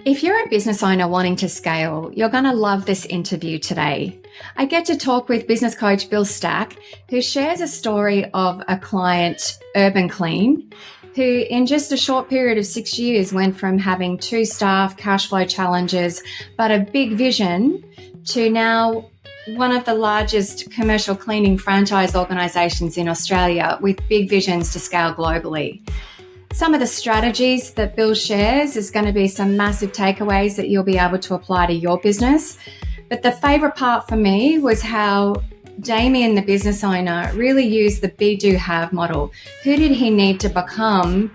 If you're a business owner wanting to scale, you're going to love this interview today. I get to talk with business coach Bill Stack, who shares a story of a client, Urban Clean, who in just a short period of 6 years went from having 2 staff, cash flow challenges, but a big vision to now one of the largest commercial cleaning franchise organisations in Australia with big visions to scale globally. Some of the strategies that Bill shares is going to be some massive takeaways that you'll be able to apply to your business. But the favourite part for me was how Damien, the business owner, really used the be, do, have model. Who did he need to become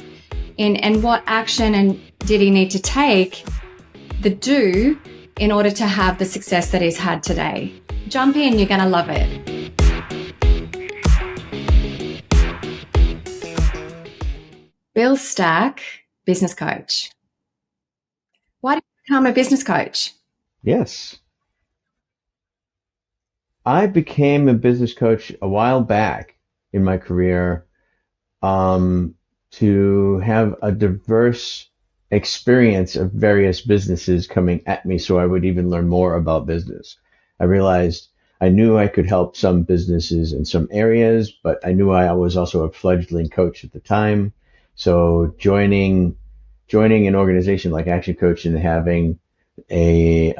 and what action and did he need to take, the do, in order to have the success that he's had today? Jump in, you're going to love it. Bill Stack, business coach. Why did you become a business coach? Yes. I became a business coach a while back in my career to have a diverse experience of various businesses coming at me so I would even learn more about business. I realized I knew I could help some businesses in some areas, but I knew I was also a fledgling coach at the time. So joining an organization like Action Coach and having a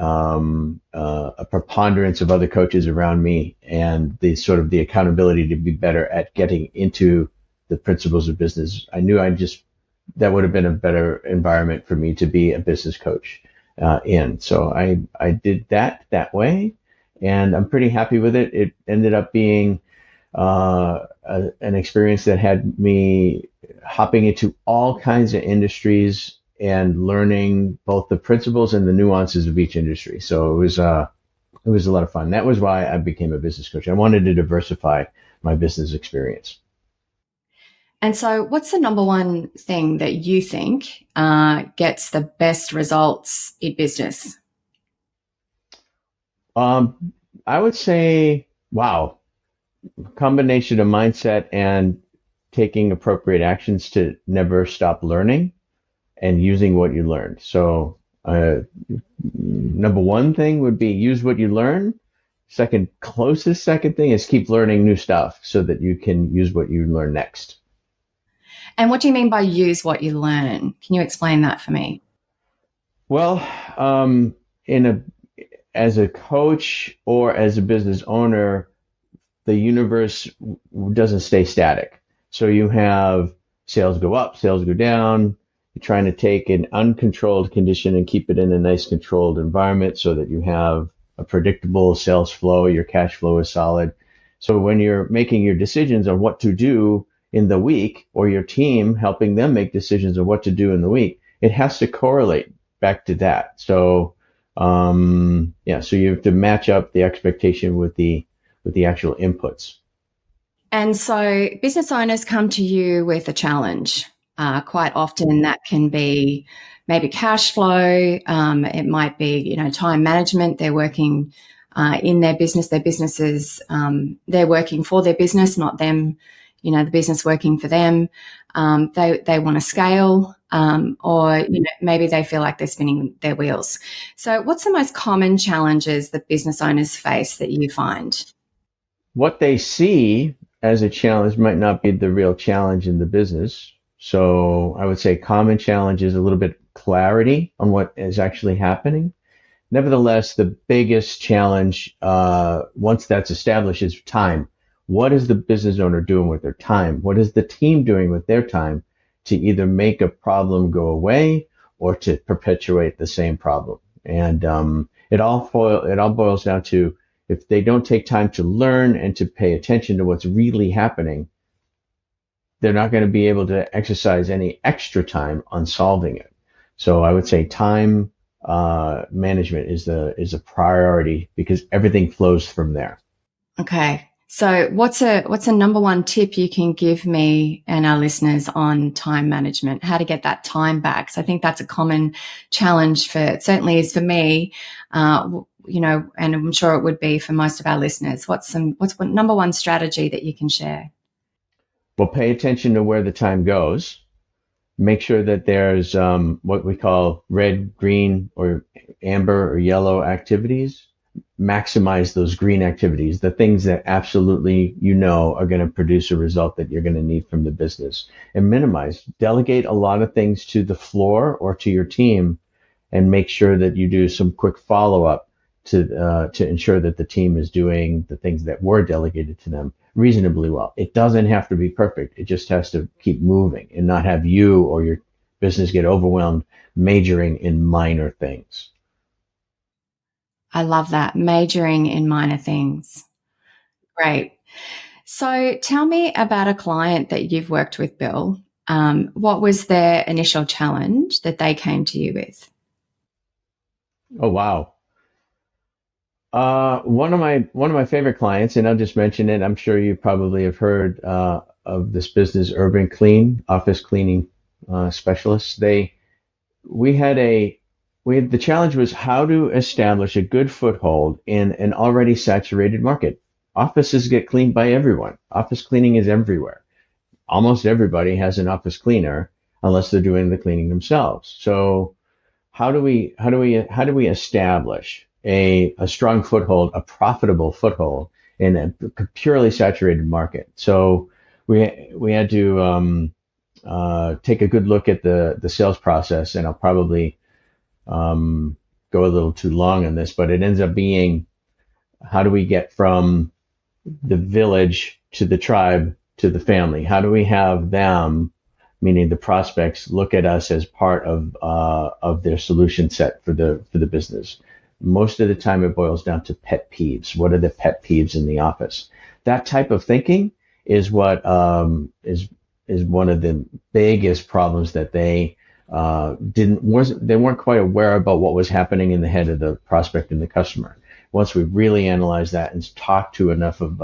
preponderance of other coaches around me and the sort of the accountability to be better at getting into the principles of business, I knew that would have been a better environment for me to be a business coach in. So I did that way, and I'm pretty happy with it. It ended up being an experience that had me hopping into all kinds of industries and learning both the principles and the nuances of each industry. So it was a lot of fun. That was why I became a business coach. I wanted to diversify my business experience. And so what's the number one thing that you think gets the best results in business? I would say, wow, combination of mindset and taking appropriate actions to never stop learning and using what you learned. So number one thing would be use what you learn. Closest second thing is keep learning new stuff so that you can use what you learn next. And what do you mean by use what you learn? Can you explain that for me? Well, as a coach or as a business owner, the universe doesn't stay static. So you have sales go up, sales go down. You're trying to take an uncontrolled condition and keep it in a nice controlled environment so that you have a predictable sales flow, your cash flow is solid. So when you're making your decisions on what to do in the week, or your team helping them make decisions on what to do in the week, it has to correlate back to that. So so you have to match up the expectation with the actual inputs. And so business owners come to you with a challenge. Quite often that can be maybe cash flow. It might be, time management. They're working in their business. Their businesses, they're working for their business, not them, the business working for them. They want to scale, or maybe they feel like they're spinning their wheels. So what's the most common challenges that business owners face that you find? What they see as a challenge might not be the real challenge in the business. So I would say common challenge is a little bit clarity on what is actually happening. Nevertheless, the biggest challenge, once that's established, is time. What is the business owner doing with their time? What is the team doing with their time to either make a problem go away or to perpetuate the same problem? And it all boils down to, if they don't take time to learn and to pay attention to what's really happening, they're not going to be able to exercise any extra time on solving it. So I would say time management is a priority because everything flows from there. Okay. So what's a number one tip you can give me and our listeners on time management, how to get that time back? So I think that's a common challenge certainly is for me, and I'm sure it would be for most of our listeners. What's number one strategy that you can share? Well, pay attention to where the time goes. Make sure that there's what we call red, green, or amber or yellow activities. Maximize those green activities, the things that absolutely are going to produce a result that you're going to need from the business, and delegate a lot of things to the floor or to your team, and make sure that you do some quick follow up to ensure that the team is doing the things that were delegated to them reasonably well. It doesn't have to be perfect. It just has to keep moving and not have you or your business get overwhelmed majoring in minor things. I love that. Majoring in minor things. Great. So tell me about a client that you've worked with, Bill. What was their initial challenge that they came to you with? Oh, wow. One of my favorite clients, and I'll just mention it. I'm sure you probably have heard of this business, Urban Clean, office cleaning specialists. We had a we had the challenge was how to establish a good foothold in an already saturated market. Offices get cleaned by everyone. Office cleaning is everywhere. Almost everybody has an office cleaner unless they're doing the cleaning themselves. So how do we establish a strong foothold, a profitable foothold in a purely saturated market? So we had to take a good look at the sales process, and I'll probably go a little too long on this, but it ends up being, how do we get from the village to the tribe to the family? How do we have them, meaning the prospects, look at us as part of their solution set for the business? Most of the time, it boils down to pet peeves. What are the pet peeves in the office? That type of thinking is what is one of the biggest problems that they weren't quite aware about what was happening in the head of the prospect and the customer. Once we really analyzed that and talked to enough of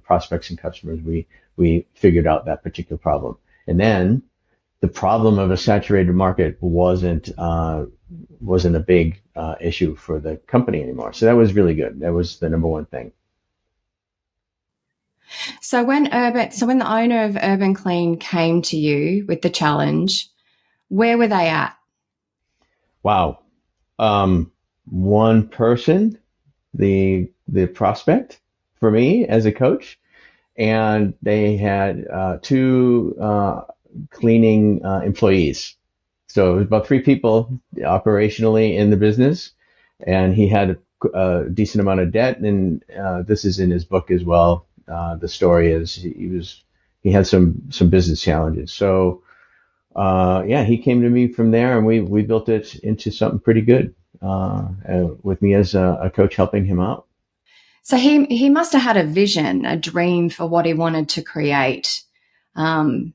prospects and customers, we figured out that particular problem. And then the problem of a saturated market wasn't a big issue for the company anymore. So that was really good. That was the number one thing. So when the owner of Urban Clean came to you with the challenge, where were they at? Wow. One person, the prospect for me as a coach, and they had two cleaning employees. So it was about three people operationally in the business, and he had a decent amount of debt. And this is in his book as well. The story is he had some business challenges. So yeah, he came to me from there, and we built it into something pretty good with me as a coach helping him out. So he must have had a vision, a dream for what he wanted to create. Um,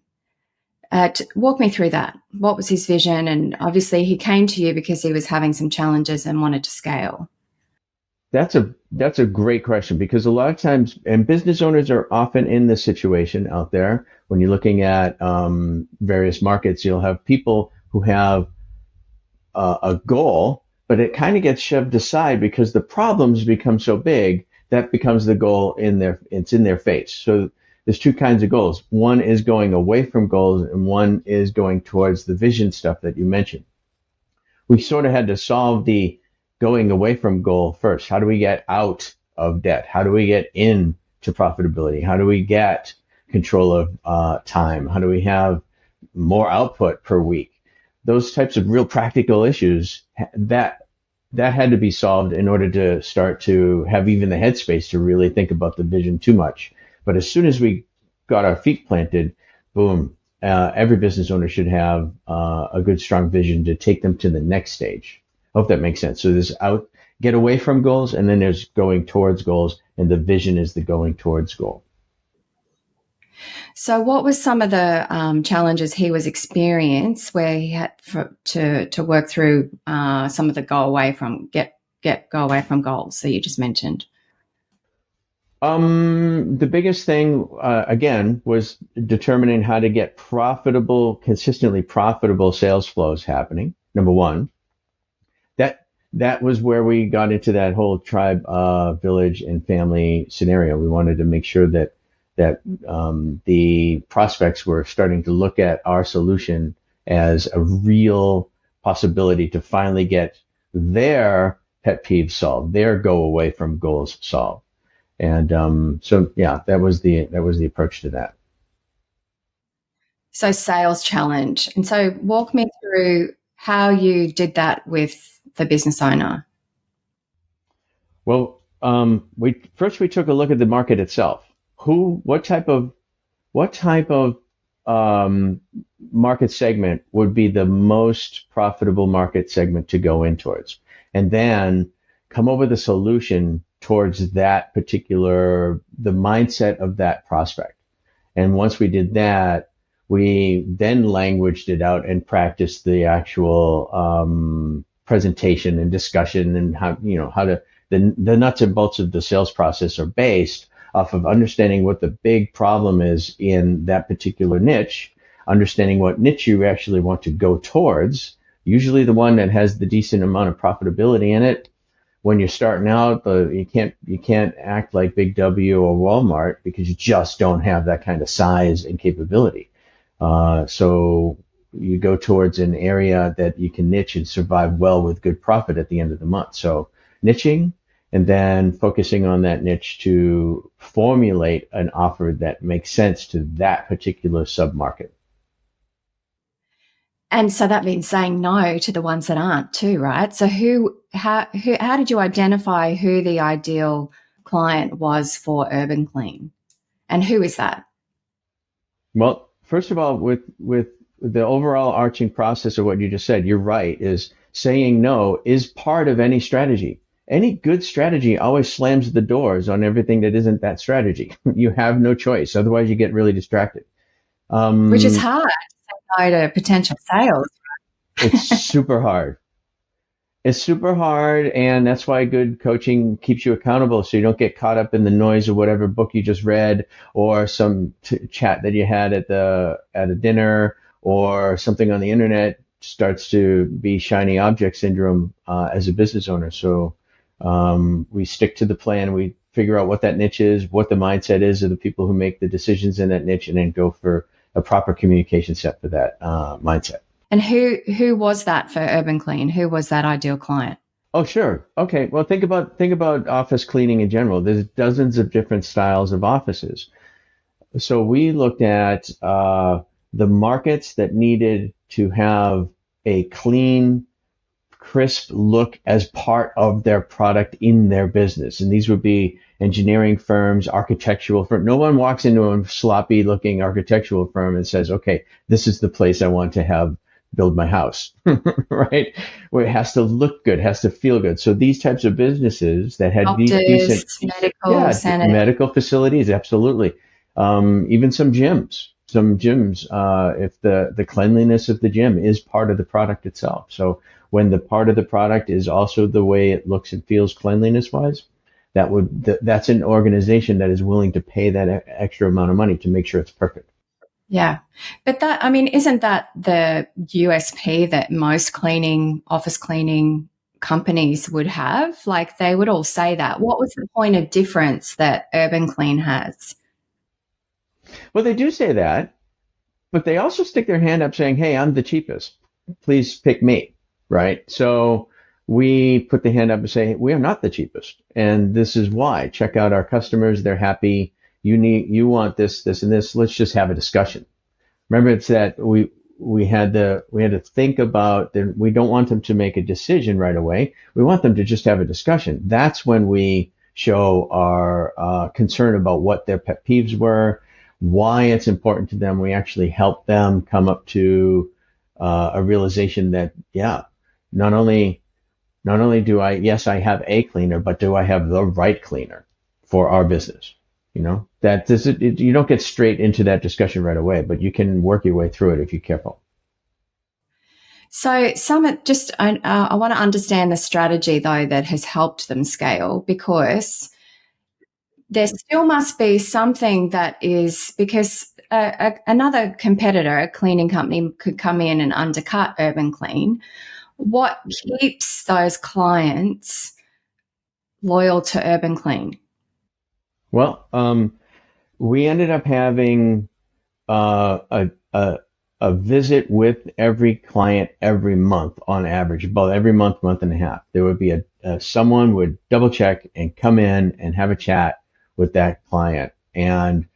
Walk me through that. What was his vision? And obviously, he came to you because he was having some challenges and wanted to scale. That's a great question, because a lot of times, and business owners are often in this situation out there. When you're looking at various markets, you'll have people who have a goal, but it kind of gets shoved aside because the problems become so big that becomes the goal it's in their face. So there's two kinds of goals. One is going away from goals, and one is going towards the vision stuff that you mentioned. We sort of had to solve the going away from goal first. How do we get out of debt? How do we get into profitability? How do we get control of time? How do we have more output per week? Those types of real practical issues that had to be solved in order to start to have even the headspace to really think about the vision too much. But as soon as we got our feet planted, boom, every business owner should have a good, strong vision to take them to the next stage. I hope that makes sense. So there's get away from goals, and then there's going towards goals, and the vision is the going towards goal. So, what was some of the challenges he was experiencing where he had to work through some of the go away from goals that you just mentioned? The biggest thing, again, was determining how to get consistently profitable sales flows happening. Number one, that was where we got into that whole tribe, village, and family scenario. We wanted to make sure that the prospects were starting to look at our solution as a real possibility to finally get their pet peeves solved, their go away from goals solved. And so yeah, that was the approach to that. So sales challenge. And so walk me through how you did that with the business owner. Well, we took a look at the market itself. What type of um, market segment would be the most profitable market segment to go in towards, and then come up with a solution towards that particular the mindset of that prospect. And once we did that, we then languaged it out and practiced the actual presentation and discussion and how to the nuts and bolts of the sales process are based off of understanding what the big problem is in that particular niche, understanding what niche you actually want to go towards, usually the one that has the decent amount of profitability in it. When you're starting out, you can't act like Big W or Walmart because you just don't have that kind of size and capability. So you go towards an area that you can niche and survive well with good profit at the end of the month. So niching and then focusing on that niche to formulate an offer that makes sense to that particular submarket. And so that means saying no to the ones that aren't too, right? So how did you identify who the ideal client was for Urban Clean? And who is that? Well, first of all, with the overall arching process of what you just said, you're right, is saying no is part of any strategy. Any good strategy always slams the doors on everything that isn't that strategy. You have no choice. Otherwise, you get really distracted. Which is hard to say no to potential sales. It's super hard. It's super hard, and that's why good coaching keeps you accountable so you don't get caught up in the noise of whatever book you just read or some chat that you had at a dinner or something on the internet starts to be shiny object syndrome as a business owner. So we stick to the plan. We figure out what that niche is, what the mindset is of the people who make the decisions in that niche, and then go for a proper communication set for that mindset. And who was that for Urban Clean? Who was that ideal client? Oh, sure. Okay. Well, think about office cleaning in general. There's dozens of different styles of offices. So we looked at the markets that needed to have a clean, crisp look as part of their product in their business. And these would be engineering firms, architectural firms. No one walks into a sloppy looking architectural firm and says, okay, this is the place I want to have build my house, right? Where it has to look good, has to feel good. So these types of businesses that had Doctors, medical centers. medical facilities, absolutely. Even some gyms, if the cleanliness of the gym is part of the product itself. So when the part of the product is also the way it looks and feels cleanliness wise, that's an organization that is willing to pay that extra amount of money to make sure it's perfect. Yeah. But isn't that the USP that most office cleaning companies would have? Like they would all say that. What was the point of difference that Urban Clean has? Well, they do say that, but they also stick their hand up saying, hey, I'm the cheapest. Please pick me, right? So we put the hand up and say, we are not the cheapest. And this is why. Check out our customers. They're happy. You want this, this, and this. Let's just have a discussion. Remember, it's that we had to think about that. We don't want them to make a decision right away. We want them to just have a discussion. That's when we show our concern about what their pet peeves were, why it's important to them. We actually help them come up to a realization that, yeah, not only do I have a cleaner, but do I have the right cleaner for our business? You don't get straight into that discussion right away, but you can work your way through it if you're careful. So I want to understand the strategy though that has helped them scale, because there still must be something that is, because another competitor, a cleaning company, could come in and undercut Urban Clean. What keeps those clients loyal to Urban Clean? Well, we ended up having a a visit with every client every month on average, about every month, month and a half. There would be someone would double check and come in and have a chat with that client. And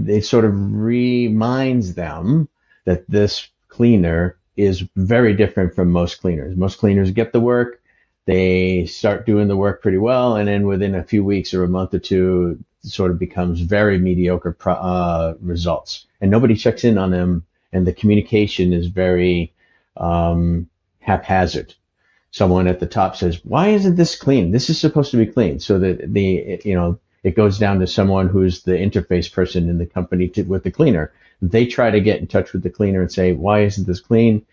it sort of reminds them that this cleaner is very different from most cleaners. Most cleaners get the work, they start doing the work pretty well, and then within a few weeks or a month or two, it sort of becomes very mediocre results. And nobody checks in on them, and the communication is very haphazard. Someone at the top says, "Why isn't this clean? This is supposed to be clean." So that it goes down to someone who's the interface person in the company with the cleaner. They try to get in touch with the cleaner and say, "Why isn't this clean?"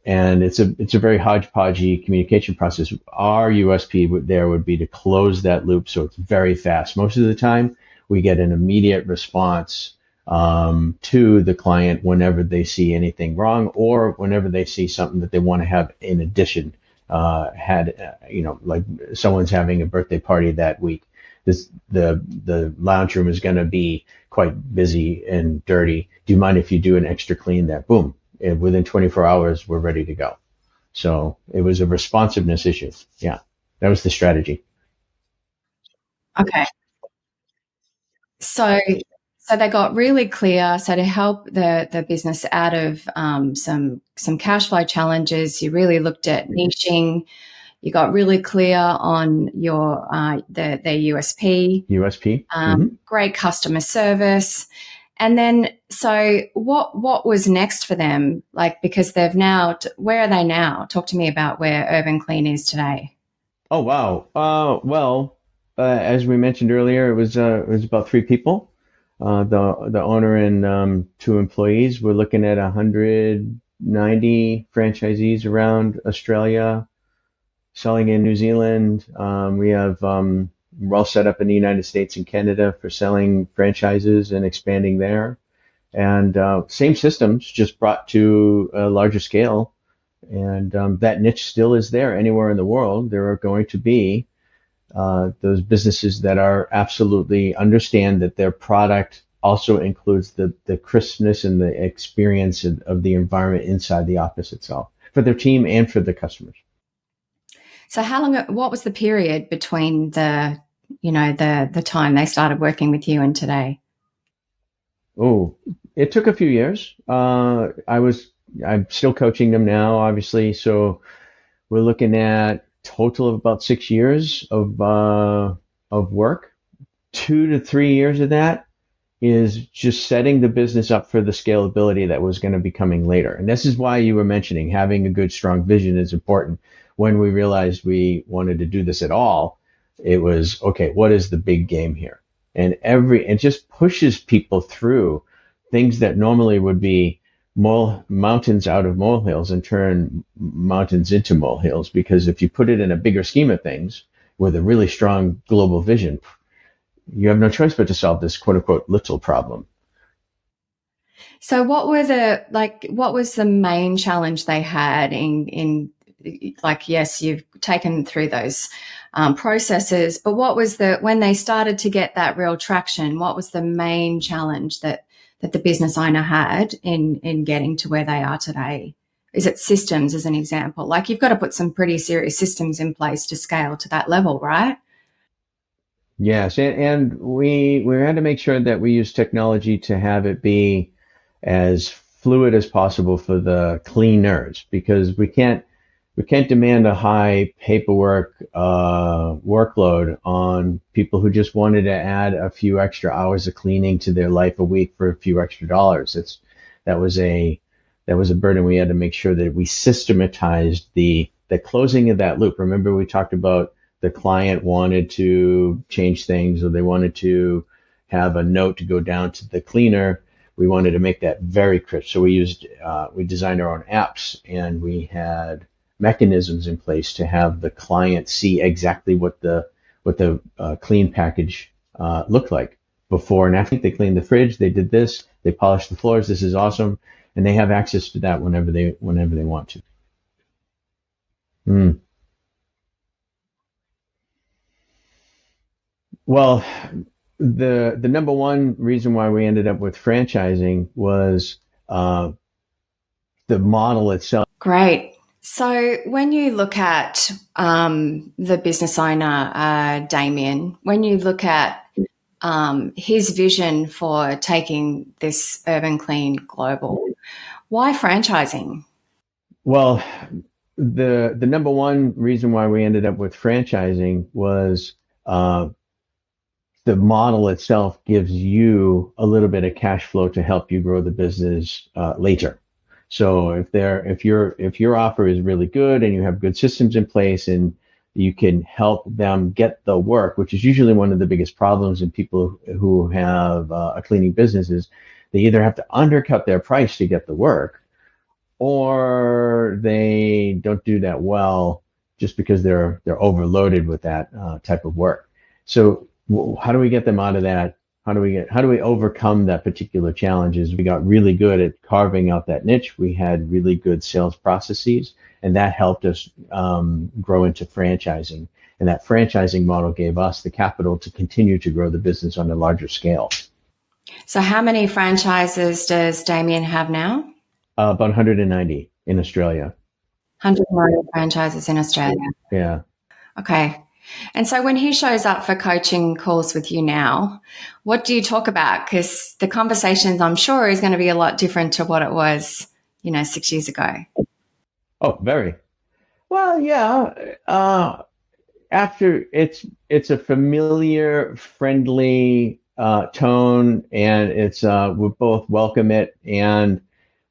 And it's a very hodgepodgey communication process. Our USP there would be to close that loop so it's very fast. Most of the time, we get an immediate response to the client whenever they see anything wrong or whenever they see something that they want to have in addition. Like someone's having a birthday party that week. The lounge room is going to be quite busy and dirty. Do you mind if you do an extra clean there? Boom. And within 24 hours, we're ready to go. So it was a responsiveness issue. Yeah, that was the strategy. Okay. So so they got really clear. So to help the business out of some cash flow challenges, you really looked at niching. You got really clear on your their USP. USP. Mm-hmm. Great customer service. And then, so what was next for them? Like, because they've now, where are they now? Talk to me about where Urban Clean is today. Oh wow. As we mentioned earlier, it was about three people. The owner and two employees. We're looking at 190 franchisees around Australia, selling in New Zealand. We have we're all set up in the United States and Canada for selling franchises and expanding there. And same systems, just brought to a larger scale. And that niche still is there anywhere in the world. There are going to be those businesses that are absolutely understand that their product also includes the crispness and the experience of the environment inside the office itself for their team and for the customers. So what was the period between the time they started working with you and today? Oh, it took a few years. I'm still coaching them now, obviously. So we're looking at total of about 6 years of work. 2 to 3 years of that is just setting the business up for the scalability that was going to be coming later. And this is why you were mentioning having a good, strong vision is important. When we realized we wanted to do this at all, it was, okay, what is the big game here? And it just pushes people through things that normally would be mountains out of molehills and turn mountains into molehills. Because if you put it in a bigger scheme of things with a really strong global vision, you have no choice but to solve this quote unquote little problem. So what was the main challenge they had in like, yes, you've taken through those processes, but what was when they started to get that real traction, what was the main challenge that the business owner had in getting to where they are today? Is it systems, as an example? Like, you've got to put some pretty serious systems in place to scale to that level, right? Yes, and we had to make sure that we use technology to have it be as fluid as possible for the cleaners, because we can't demand a high paperwork workload on people who just wanted to add a few extra hours of cleaning to their life a week for a few extra dollars. That was a burden. We had to make sure that we systematized the closing of that loop. Remember, we talked about the client wanted to change things, or they wanted to have a note to go down to the cleaner. We wanted to make that very crisp. So we designed our own apps, and we had mechanisms in place to have the client see exactly what the clean package looked like before and after. They cleaned the fridge, they did this, they polished the floors. This is awesome, and they have access to that whenever they want to. Mm. Well, the number one reason why we ended up with franchising was the model itself. Great. So when you look at the business owner, Damien, when you look at his vision for taking this Urban Clean global, why franchising? Well, the number one reason why we ended up with franchising was the model itself gives you a little bit of cash flow to help you grow the business later. So if your offer is really good and you have good systems in place and you can help them get the work, which is usually one of the biggest problems in people who have a cleaning business, is they either have to undercut their price to get the work, or they don't do that well just because they're overloaded with that type of work. So how do we get them out of that? How do we overcome that particular challenges? We got really good at carving out that niche. We had really good sales processes, and that helped us grow into franchising. And that franchising model gave us the capital to continue to grow the business on a larger scale. So how many franchises does Damien have now? About 190 in Australia. 190 franchises in Australia. Yeah. Okay. And so when he shows up for coaching calls with you now, what do you talk about? Because the conversations, I'm sure, is going to be a lot different to what it was, 6 years ago. Oh, very. Well, yeah. After it's a familiar, friendly tone, and it's we both welcome it, and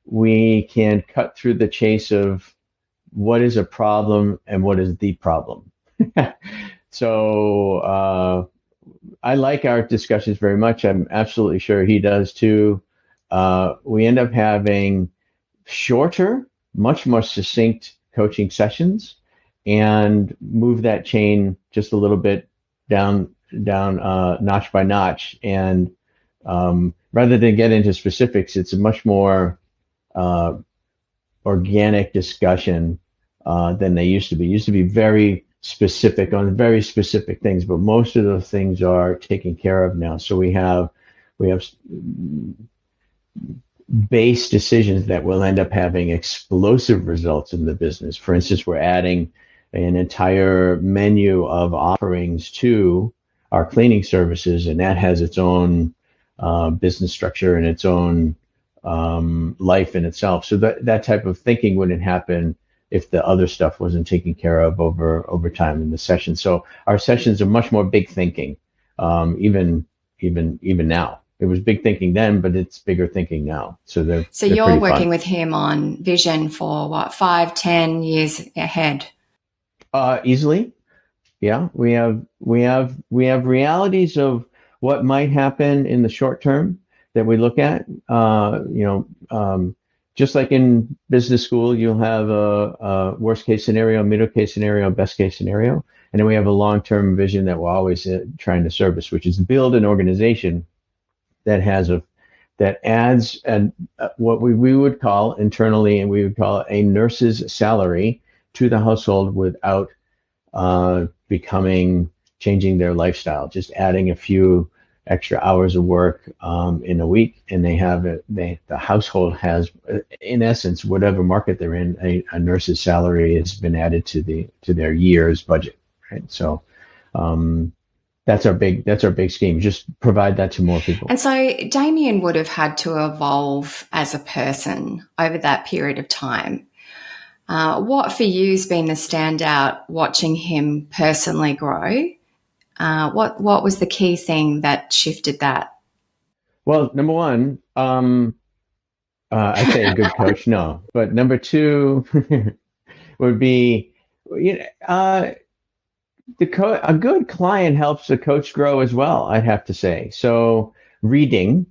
we can cut through the chase of what is a problem and what is the problem. So I like our discussions very much. I'm absolutely sure he does too. We end up having shorter, much more succinct coaching sessions, and move that chain just a little bit down notch by notch. And rather than get into specifics, it's a much more organic discussion than they used to be. It used to be very specific on very specific things, but most of those things are taken care of now. So we have base decisions that will end up having explosive results in the business. For instance, we're adding an entire menu of offerings to our cleaning services, and that has its own business structure and its own life in itself. So that type of thinking wouldn't happen if the other stuff wasn't taken care of over time in the session. So our sessions are much more big thinking, even now. It was big thinking then, but it's bigger thinking now. So they're you're working with him on vision for what, 5-10 years ahead? Easily, yeah. We have realities of what might happen in the short term that we look at. Just like in business school, you'll have a worst case scenario, middle case scenario, best case scenario. And then we have a long-term vision that we're always trying to service, which is build an organization that adds what we would call internally, and we would call a nurse's salary to the household without changing their lifestyle, just adding a few extra hours of work in a week, and the household has, in essence, whatever market they're in, a nurse's salary has been added to their year's budget, right? So that's our big scheme. Just provide that to more people. And so Damien would have had to evolve as a person over that period of time. What for you has been the standout watching him personally grow? What was the key thing that shifted that? Well, number one, I'd say a good coach, no. But number two would be, a good client helps the coach grow as well, I'd have to say. So reading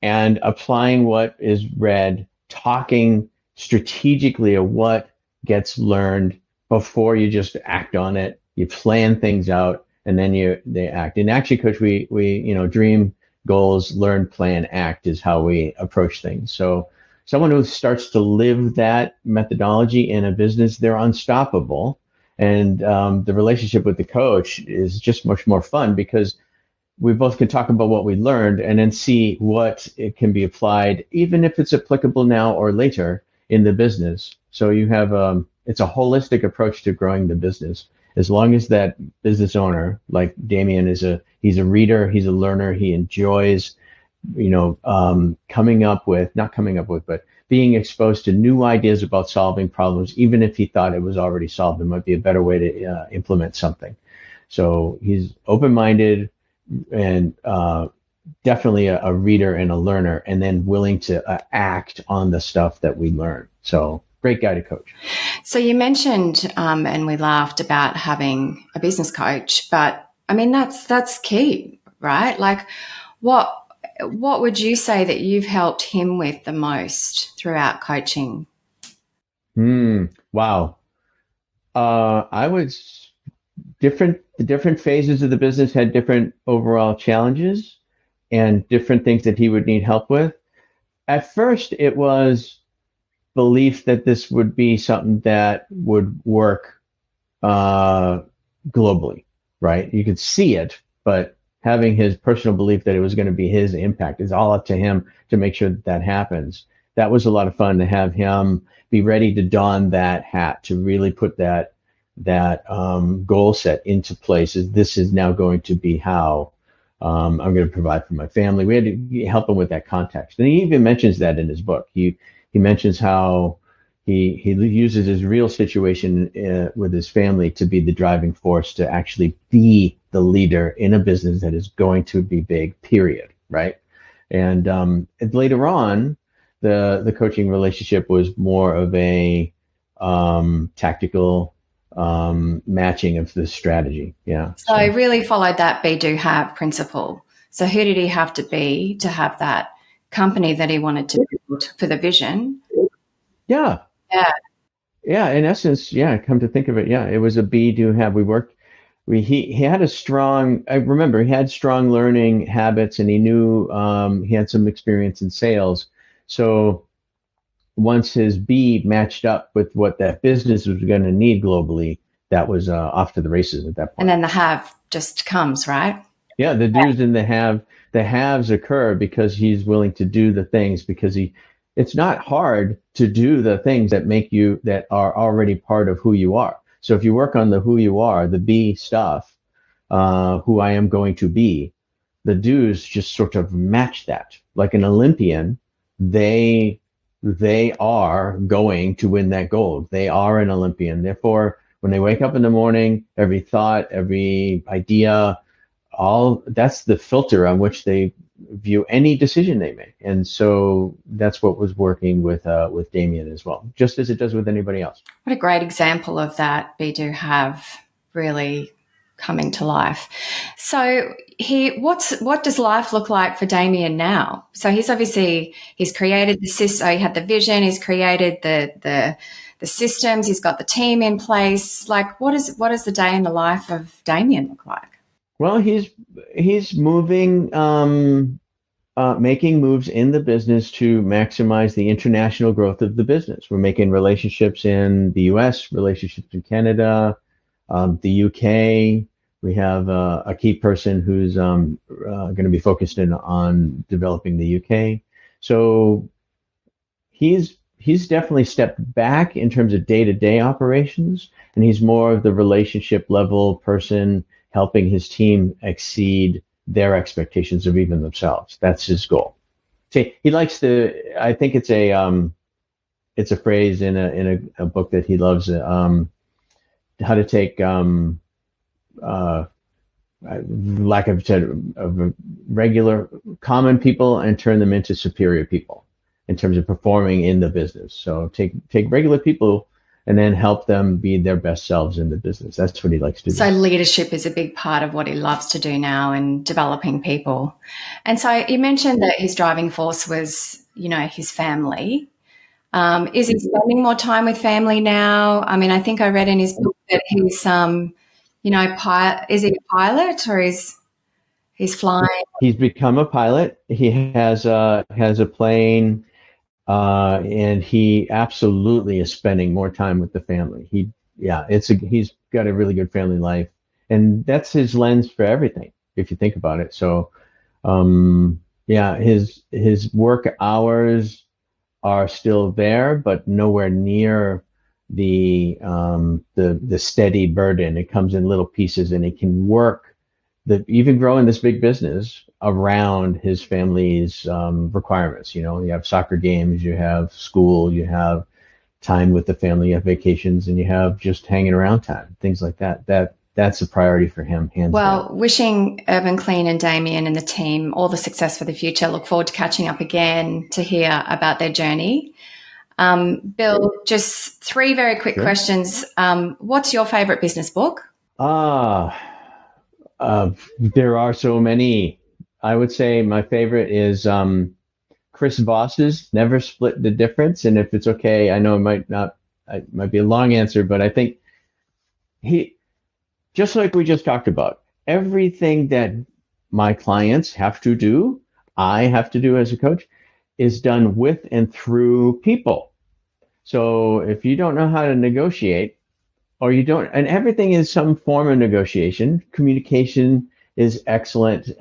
and applying what is read, talking strategically of what gets learned before you just act on it. You plan things out, and then they act. In Action Coach, we dream, goals, learn, plan, act is how we approach things. So someone who starts to live that methodology in a business, they're unstoppable. And the relationship with the coach is just much more fun because we both can talk about what we learned and then see what it can be applied, even if it's applicable now or later, in the business. So you have it's a holistic approach to growing the business. As long as that business owner, like Damien, he's a reader, he's a learner, he enjoys, not coming up with, but being exposed to new ideas about solving problems, even if he thought it was already solved, there might be a better way to implement something. So he's open-minded and definitely a reader and a learner, and then willing to act on the stuff that we learn. So great guy to coach. So you mentioned, and we laughed about having a business coach, but I mean, that's key, right? Like what would you say that you've helped him with the most throughout coaching? Wow. I was the different phases of the business had different overall challenges and different things that he would need help with. At first, it was belief that this would be something that would work globally, right? You could see it, but having his personal belief that it was going to be his impact is all up to him to make sure that happens. That was a lot of fun to have him be ready to don that hat, to really put that goal set into place. This is now going to be how I'm going to provide for my family. We had to help him with that context. And he even mentions that in his book. He mentions how he uses his real situation with his family to be the driving force to actually be the leader in a business that is going to be big, period, right? And later on, the coaching relationship was more of a tactical matching of the strategy. Yeah. So he really followed that be, do, have principle. So who did he have to be to have that company that he wanted to build for the vision? Yeah. In essence, come to think of it, it was a be, do, have. He had I remember he had strong learning habits, and he knew he had some experience in sales. So once his B matched up with what that business was going to need globally, that was off to the races at that point. And then the have just comes, right? Yeah, the do's and the haves occur because he's willing to do the things, because it's not hard to do the things that are already part of who you are. So if you work on the who you are, the be stuff, who I am going to be, the do's just sort of match that. Like an Olympian, they are going to win that gold. They are an Olympian. Therefore, when they wake up in the morning, every thought, every idea, that's the filter on which they view any decision they make. And so that's what was working with Damien as well, just as it does with anybody else. What a great example of that be, do, have really coming to life. So what does life look like for Damien now? So he's created the system. He had the vision. He's created the systems. He's got the team in place. Like, what does the day in the life of Damien look like? Well, he's moving, making moves in the business to maximize the international growth of the business. We're making relationships in the U.S., relationships in Canada, the U.K. We have a key person who's going to be focused on developing the U.K. So he's definitely stepped back in terms of day-to-day operations, and he's more of the relationship level person, helping his team exceed their expectations of even themselves. That's his goal. See, he likes to. I think it's a phrase in a book that he loves. How to take lack of regular common people and turn them into superior people in terms of performing in the business. So take regular people and then help them be their best selves in the business. That's what he likes to do. So leadership is a big part of what he loves to do now, and developing people. And so you mentioned that his driving force was, his family. Is he spending more time with family now? I mean, I think I read in his book that he's, is he a pilot, or he's flying? He's become a pilot. He has a plane. And he absolutely is spending more time with the family. He's got a really good family life, and that's his lens for everything, if you think about it. So, his work hours are still there, but nowhere near the steady burden. It comes in little pieces, and it can work even growing this big business around his family's requirements. You have soccer games, you have school, you have time with the family, you have vacations, and you have just hanging around time, things like that. That's a priority for him, hands down. Wishing Urban Clean and Damien and the team all the success for the future. Look forward to catching up again to hear about their journey. Bill, just 3 very quick questions. What's your favorite business book? There are so many. I would say my favorite is Chris Voss's Never Split the Difference. And if it's okay, I know it might be a long answer, but I think just like we just talked about, everything that my clients have to do, I have to do as a coach, is done with and through people. So if you don't know how to negotiate, or you don't, and everything is some form of negotiation. Communication is excellent in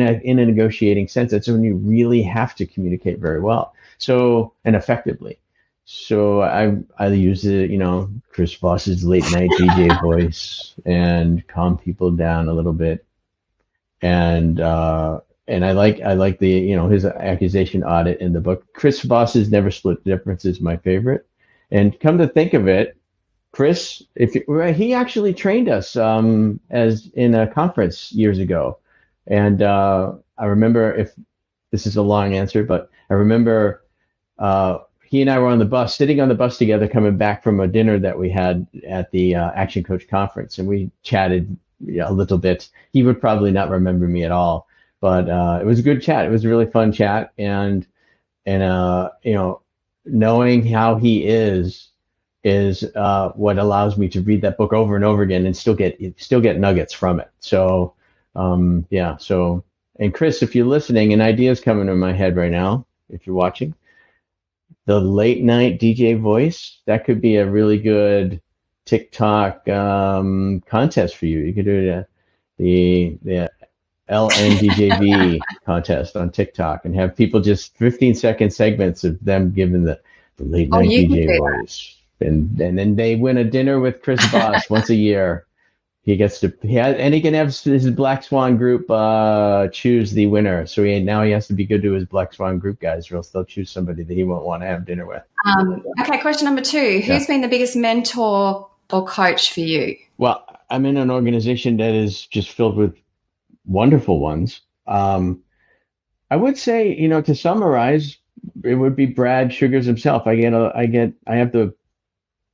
a negotiating sense. That's when you really have to communicate very well, and effectively. So I use Chris Voss's late night DJ voice and calm people down a little bit, and I like the his accusation audit in the book. Chris Voss's Never Split the Difference is my favorite. And come to think of it, Chris, he actually trained us as in a conference years ago, and I remember, if this is a long answer, but I remember he and I were on the bus, sitting on the bus together, coming back from a dinner that we had at the Action Coach conference, and we chatted a little bit. He would probably not remember me at all, but it was a good chat. It was a really fun chat, and knowing how he is what allows me to read that book over and over again and still get nuggets from it. So and Chris, if you're listening, an idea is coming to my head right now, if you're watching, the late night DJ voice, that could be a really good TikTok contest for you. You could do the LNDJV contest on TikTok and have people just 15-second segments of them giving the late night DJ voice. And then they win a dinner with Chris Voss once a year. He can have his Black Swan group choose the winner. So he has to be good to his Black Swan group guys, or else they'll choose somebody that he won't want to have dinner with. Okay, question number 2. Who's been the biggest mentor or coach for you? Well, I'm in an organization that is just filled with wonderful ones. I would say, to summarize, it would be Brad Sugars himself. I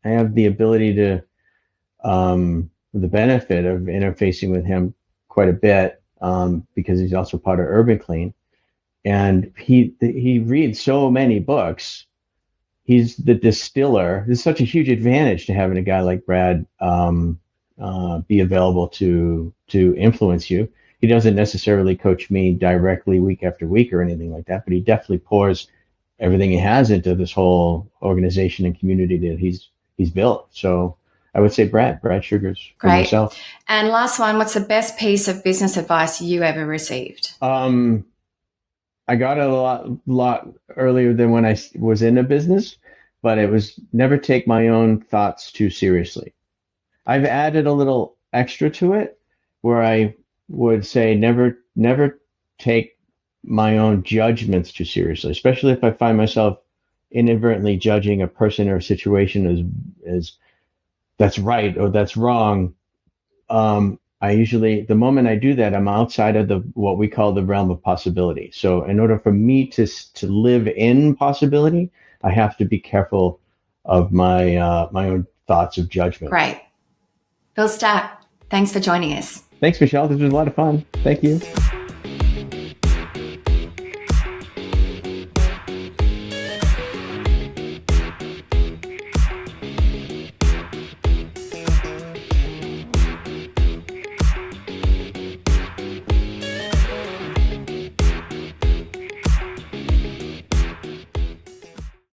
have the ability to, the benefit of interfacing with him quite a bit, because he's also part of Urban Clean, and he reads so many books. He's the distiller. It's such a huge advantage to having a guy like Brad be available to influence you. He doesn't necessarily coach me directly week after week or anything like that, but he definitely pours everything he has into this whole organization and community that he's built. So I would say Brad Sugars for myself. And last one, what's the best piece of business advice you ever received? I got it a lot earlier than when I was in a business, but it was never take my own thoughts too seriously. I've added a little extra to it where I would say never take my own judgments too seriously, especially if I find myself inadvertently judging a person or a situation as that's right or that's wrong. I usually, the moment I do that, I'm outside of what we call the realm of possibility. So in order for me to live in possibility, I have to be careful of my own thoughts of judgment. Great. Bill Stack, thanks for joining us. Thanks, Michelle. This was a lot of fun. Thank you.